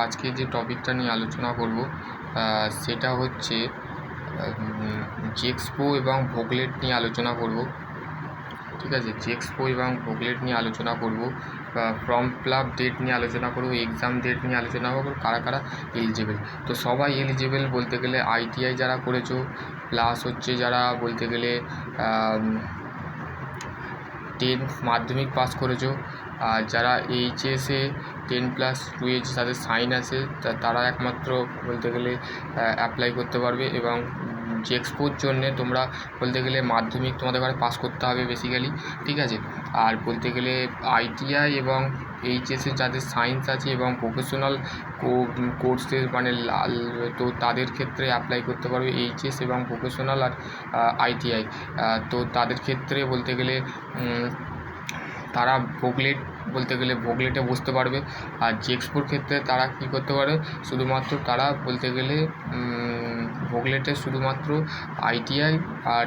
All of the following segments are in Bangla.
আজকে যে টপিকটা নিয়ে আলোচনা করব সেটা হচ্ছে জেক্সপো এবং ভোগলেট নিয়ে আলোচনা করব। ঠিক আছে, জেক্সপো এবং ভোগলেট নিয়ে আলোচনা করব, ফর্ম ফিল আপ ডেট নিয়ে আলোচনা করব, এক্সাম ডেট নিয়ে আলোচনা করব, কারা কারা এলিজিবল। তো সবাই এলিজিবল বলতে গেলে আইটিআই যারা করেছো, প্লাস হচ্ছে যারা বলতে গেলে 10 মাধ্যমিক পাস করেছো, আর যারা এইচএসে 10+2 তাদের সাইন আছে তারা একমাত্র বলতে গেলে অ্যাপ্লাই করতে পারবে। এবং জেক্সপোর জন্যে তোমরা বলতে গেলে মাধ্যমিক তোমাদের ঘরে পাস করতে হবে বেসিক্যালি। ঠিক আছে, আর বলতে গেলে আইটিআই এবং এইচএসে যাদের সায়েন্স আছে এবং প্রফেশনাল কোর্সের মানে তো তাদের ক্ষেত্রে অ্যাপ্লাই করতে পারবে এইচএস এবং প্রফেশনাল আর আইটিআই। তো তাদের ক্ষেত্রে বলতে গেলে তারা ভোগলেট বলতে গেলে ভোগলেটে বসতে পারবে। আর জেক্সপোর ক্ষেত্রে তারা কী করতে পারে, শুধুমাত্র তারা বলতে গেলে ভোগলেটে শুধুমাত্র আইটিআই আর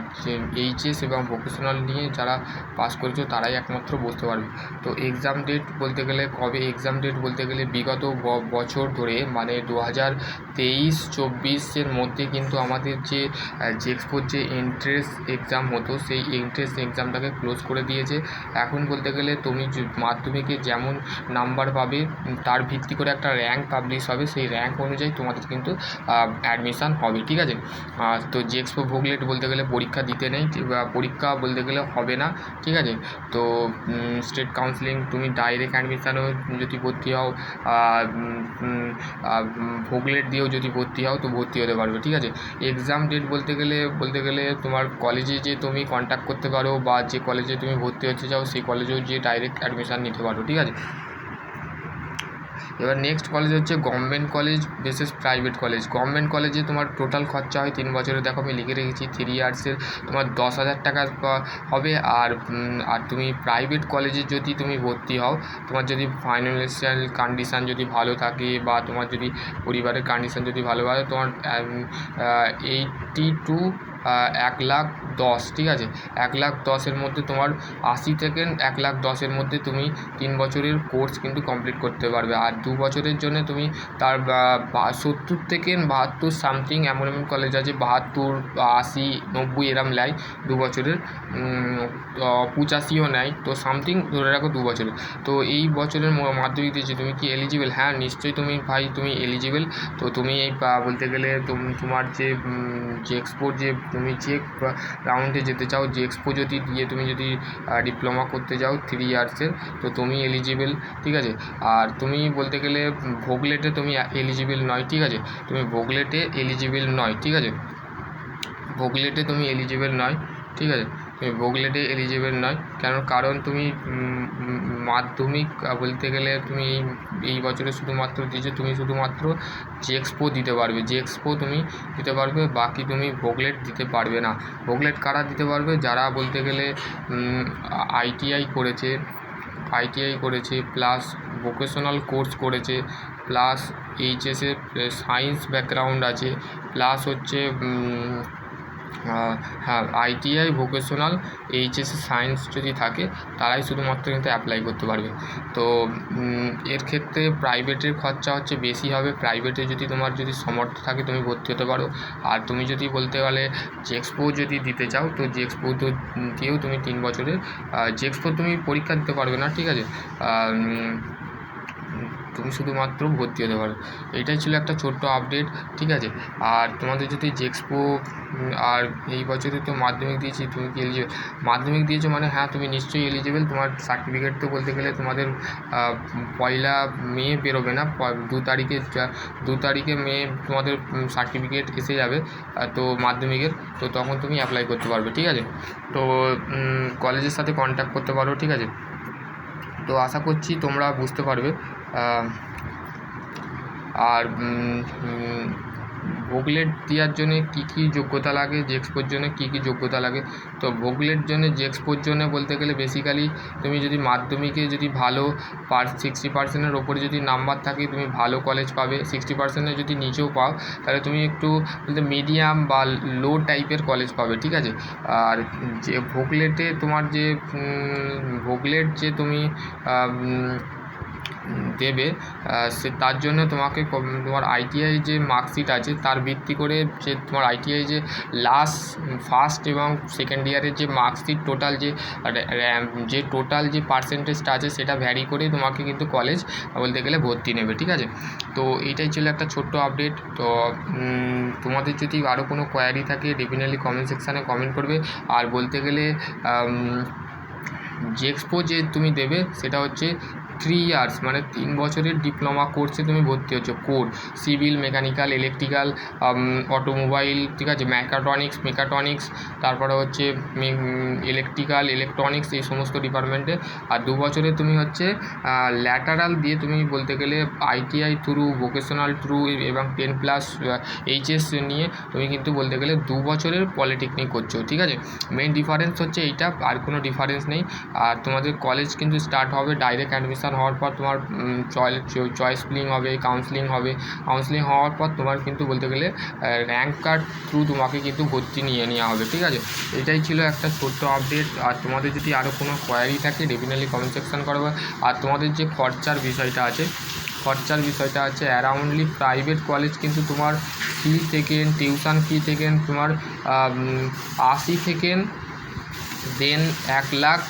এইচএস এবং ভোকেশনাল নিয়ে যারা পাস করেছে তারাই একমাত্র বসতে পারবে। তো এক্সাম ডেট বলতে গেলে কবে, এক্সাম ডেট বলতে গেলে বিগত বছর ধরে মানে 2023-24 মধ্যে কিন্তু আমাদের যে জেক্সপোর যে এন্ট্রেন্স এক্সাম হতো সেই এন্ট্রেন্স এক্সামটাকে ক্লোজ করে দিয়েছে। এখন বলতে গেলে তুমি মাধ্যমিকে যেমন নাম্বার পাবে তার ভিত্তি করে একটা র্যাঙ্ক পাবলিশ হবে, সেই র্যাঙ্ক অনুযায়ী তোমাদের কিন্তু অ্যাডমিশান হবে। ঠিক আছে, তো জেক্সপো ভোগলেট বলতে গেলে পরীক্ষা দিতে নেই, পরীক্ষা বলতে গেলে হবে না। ঠিক আছে, তো স্টেট কাউন্সিলিং তুমি ডাইরেক্ট অ্যাডমিশানও যদি ভর্তি হও, ভোগলেট দিয়েও যদি ভর্তি হও তো ভর্তি হতে পারবে। ঠিক আছে, এক্সাম ডেট বলতে গেলে তোমার কলেজে যে তুমি কন্ট্যাক্ট করতে পারো বা যে কলেজে তুমি ভর্তি হতে চাও সেই কলেজেও যে ডাইরেক্ট অ্যাডমিশান নিতে পারো। ঠিক আছে, এবার নেক্সট কলেজ হচ্ছে government college basis private college. Government কলেজে তোমার টোটাল খরচা হয় 3 বছরে, দেখো আমি লিখে রেখেছি 3 ইয়ার্সের তোমার 10,000 টাকা হবে। আর তুমি প্রাইভেট কলেজে যদি তুমি ভর্তি হও, তোমার যদি ফাইন্যান্সিয়াল কন্ডিশান যদি ভালো থাকে বা তোমার যদি পরিবারের কন্ডিশান যদি ভালো হয়, তোমার 80 to 1,10,000। ঠিক আছে, 1,10,000 মধ্যে তোমার 80 থেকে 1,10,000 মধ্যে তুমি 3 বছরের কোর্স কিন্তু কমপ্লিট করতে পারবে। আর 2 বছরের জন্য তুমি তার 70 থেকে 72 সামথিং এমন কলেজ আছে, 72, 80, 90 এরম নেয় 2 বছরের, 85ও নেয়। তো সামথিং ধরে রাখো 2 বছরের। তো এই বছরের মাধ্যমিক দিয়েছি, তুমি কি এলিজিবল? হ্যাঁ নিশ্চয়ই তুমি ভাই তুমি এলিজিবল। তো তুমি এই বলতে গেলে তোমার যে এক্সপোর যে তুমি যে রাউন্ডে যেতে চাও, যে এক্সপো যদি দিয়ে তুমি যদি ডিপ্লোমা করতে যাও 3 ইয়ার্সের, তো তুমি এলিজিবল। ঠিক আছে, আর তুমি বলতে গেলে ভোগলেটে তুমি এলিজিবল নয়। ঠিক আছে, তুমি ভোগলেটে এলিজিবল নয়। ঠিক আছে, ভোগলেটে তুমি এলিজিবল নয়। ঠিক আছে, তুমি ভোগলেটে এলিজিবল নয় কারণ তুমি মাধ্যমিক বলতে গেলে তুমি এই বছরে শুধুমাত্র দিয়েছো, তুমি শুধুমাত্র জেক্সপো দিতে পারবে, জেক্সপো তুমি দিতে পারবে, বাকি তুমি ভোগলেট দিতে পারবে না। ভোগলেট কারা দিতে পারবে? যারা বলতে গেলে আইটিআই করেছে প্লাস ভোকেশনাল কোর্স করেছে, প্লাস এইচএসের সায়েন্স ব্যাকগ্রাউন্ড আছে, প্লাস হচ্ছে হ্যাঁ আইটিআই ভোকেশনাল এইচএসসি সায়েন্স যদি থাকে তারাই শুধুমাত্র কিন্তু অ্যাপ্লাই করতে পারবে। তো এর ক্ষেত্রে প্রাইভেটের খরচা হচ্ছে বেশি হবে। প্রাইভেটে যদি তোমার যদি সামর্থ্য থাকে তুমি ভর্তি হতে পারো। আর তুমি যদি বলতে গেলে জেক্সপো যদি দিতে চাও তো জেক্সপো তো দিয়েও তুমি 3 বছরের জেক্সপো তুমি পরীক্ষা দিতে পারবে না। ঠিক আছে, তুমি শুধুমাত্র ভর্তি হতে পারো। এইটাই ছিল একটা ছোট্ট আপডেট। ঠিক আছে, আর তোমাদের যদি জেক্সপো আর এই বছরে তো মাধ্যমিক দিয়েছি, তুমি কি এলিজিবল? মাধ্যমিক দিয়েছো মানে হ্যাঁ তুমি নিশ্চয়ই এলিজিবল। তোমার সার্টিফিকেট তো বলতে গেলে তোমাদের 1 মে বেরোবে না, 2 তারিখে মে তোমাদের সার্টিফিকেট এসে যাবে তো মাধ্যমিকের, তো তখন তুমি অ্যাপ্লাই করতে পারবে। ঠিক আছে, তো কলেজের সাথে কন্ট্যাক্ট করতে পারো। ঠিক আছে, তো আশা করছি তোমরা বুঝতে পারবে। আর ভোগলেট দেওয়ার জন্যে কী কী যোগ্যতা লাগে, জেক্সপোর জন্য কী কী যোগ্যতা লাগে। তো ভোগলেট জন্য জেক্সপোর জন্য বলতে গেলে বেসিক্যালি তুমি যদি মাধ্যমিকে যদি ভালো 60%-এর ওপরে যদি নাম্বার থাকে তুমি ভালো কলেজ পাবে। 60%-এর যদি নিচেও পাও তাহলে তুমি একটু বলতে মিডিয়াম বা লো টাইপের কলেজ পাবে। ঠিক আছে, আর যে ভোগলেটে তোমার যে ভোগলেট যে তুমি দেবে সে তার জন্য তোমাকে তোমার আইটিআই যে মার্কশিট আছে তার ভিত্তি করে যে তোমার আইটিআই যে ফার্স্ট এবং সেকেন্ড ইয়ারের যে মার্কশিট টোটাল যে টোটাল যে পার্সেন্টেজটা আছে সেটা ভ্যারি করে তোমাকে কিন্তু কলেজ বলতে গেলে ভর্তি নেবে, ঠিক আছে। তো এইটাই ছিল একটা ছোট্ট আপডেট। তো তোমাদের যদি আরও কোনো কোয়ারি থাকে ডেফিনেটলি কমেন্ট সেকশানে কমেন্ট করবে। আর বলতে গেলে জেক্সপো যে তুমি দেবে সেটা হচ্ছে 3 ইয়ার্স, মানে 3 বছরের ডিপ্লোমা কোর্সে তুমি ভর্তি হচ্ছ। Core civil, mechanical, electrical, automobile, ঠিক আছে, মেকাট্রনিক্স, তারপরে হচ্ছে ইলেকট্রিক্যাল, ইলেকট্রনিক্স, এই সমস্ত ডিপার্টমেন্টে। আর 2 বছরে তুমি হচ্ছে ল্যাটারাল দিয়ে তুমি বলতে গেলে আইটিআই থ্রু, ভোকেশনাল থ্রু এবং 10+ এইচএস নিয়ে তুমি কিন্তু বলতে গেলে 2 বছরের পলিটেকনিক করছো, ঠিক আছে। মেন ডিফারেন্স হচ্ছে এইটা, আর কোনো ডিফারেন্স নেই। আর তোমাদের কলেজ কিন্তু স্টার্ট হবে ডাইরেক্ট অ্যাডমিশন হওয়ার পর। তোমার চয়েস ফিলিং হবে, কাউন্সিলিং হওয়ার পর তোমার কিন্তু বলতে গেলে র্যাঙ্ক কার্ড থ্রু তোমাকে কিন্তু ভর্তি নিয়ে নেওয়া হবে, ঠিক আছে। এটাই ছিল একটা ছোট্ট আপডেট। আর তোমাদের যদি আরও কোনো কোয়ারি থাকে ডেফিনেটলি কমেন্ট সেকশন করবে। আর তোমাদের যে খরচার বিষয়টা আছে অ্যারাউন্ডলি প্রাইভেট কলেজ কিন্তু তোমার ফি থেকে, টিউশন ফি থেকে তোমার 80 থেকে দেন 1,20,000,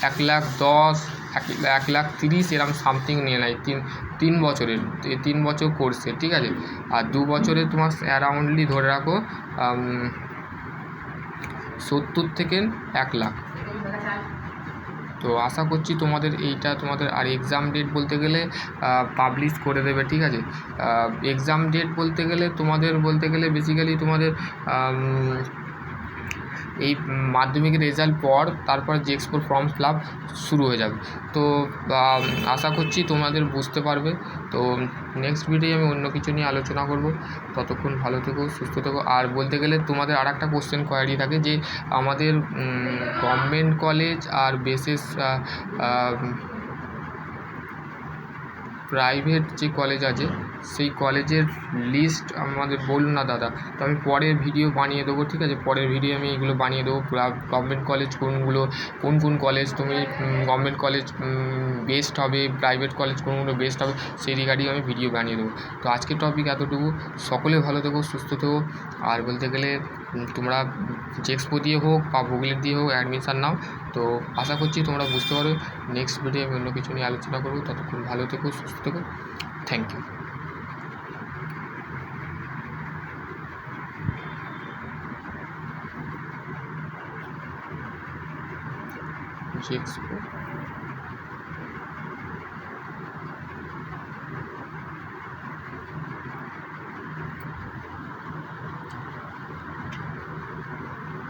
1,10,000, 1,30,000 এরকম সামথিং নিয়ে নেয় 3 বছরের, 3 বছর কোর্সে, ঠিক আছে। আর 2 বছরে তোমার অ্যারাউন্ডলি ধরে রাখো 70 থেকে 1,00,000। তো আশা করছি তোমাদের আর এক্সাম ডেট বলতে গেলে পাবলিশ করে দেবে, ঠিক আছে। এক্সাম ডেট বলতে গেলে বেসিক্যালি তোমাদের এই মাধ্যমিকের রেজাল্ট পর তারপর জেক্সপোর ফর্ম ফিল আপ শুরু হয়ে যাবে। তো আশা করছি তোমাদের বুঝতে পারবে। তো নেক্সট ভিডিও আমি অন্য কিছু নিয়ে আলোচনা করব। ততক্ষণ ভালো থেকো, সুস্থ থেকো। আর বলতে গেলে তোমাদের আর একটা কোশ্চেন কোয়ারি থাকে যে আমাদের গভর্নমেন্ট কলেজ আর বিশেষ প্রাইভেট যে কলেজ আছে সেই কলেজের লিস্ট আমাদের বলুন না দাদা। তো আমি পরের ভিডিও বানিয়ে দেবো, ঠিক আছে। পরের ভিডিও আমি এগুলো বানিয়ে দেবো। গভর্নমেন্ট কলেজ কোনগুলো, কোন কলেজ তুমি গভর্নমেন্ট কলেজ বেস্ট হবে, প্রাইভেট কলেজ কোনগুলো বেস্ট হবে, সেই রিগার্ডিং আমি ভিডিও বানিয়ে দেবো। তো আজকের টপিক এতটুকু। সকলে ভালো থেকো, সুস্থ থেকো। আর বলতে গেলে তোমরা জেক্সপো দিয়ে হোক বা ভূগোলের দিয়ে হোক অ্যাডমিশান নাও। তো আশা করছি তোমরা বুঝতে পারো। নেক্সট ভিডিও আমি অন্য কিছু নিয়ে আলোচনা করবো। ততক্ষণ ভালো থেকো, সুস্থ থেকো। Thank you. জেক্সপো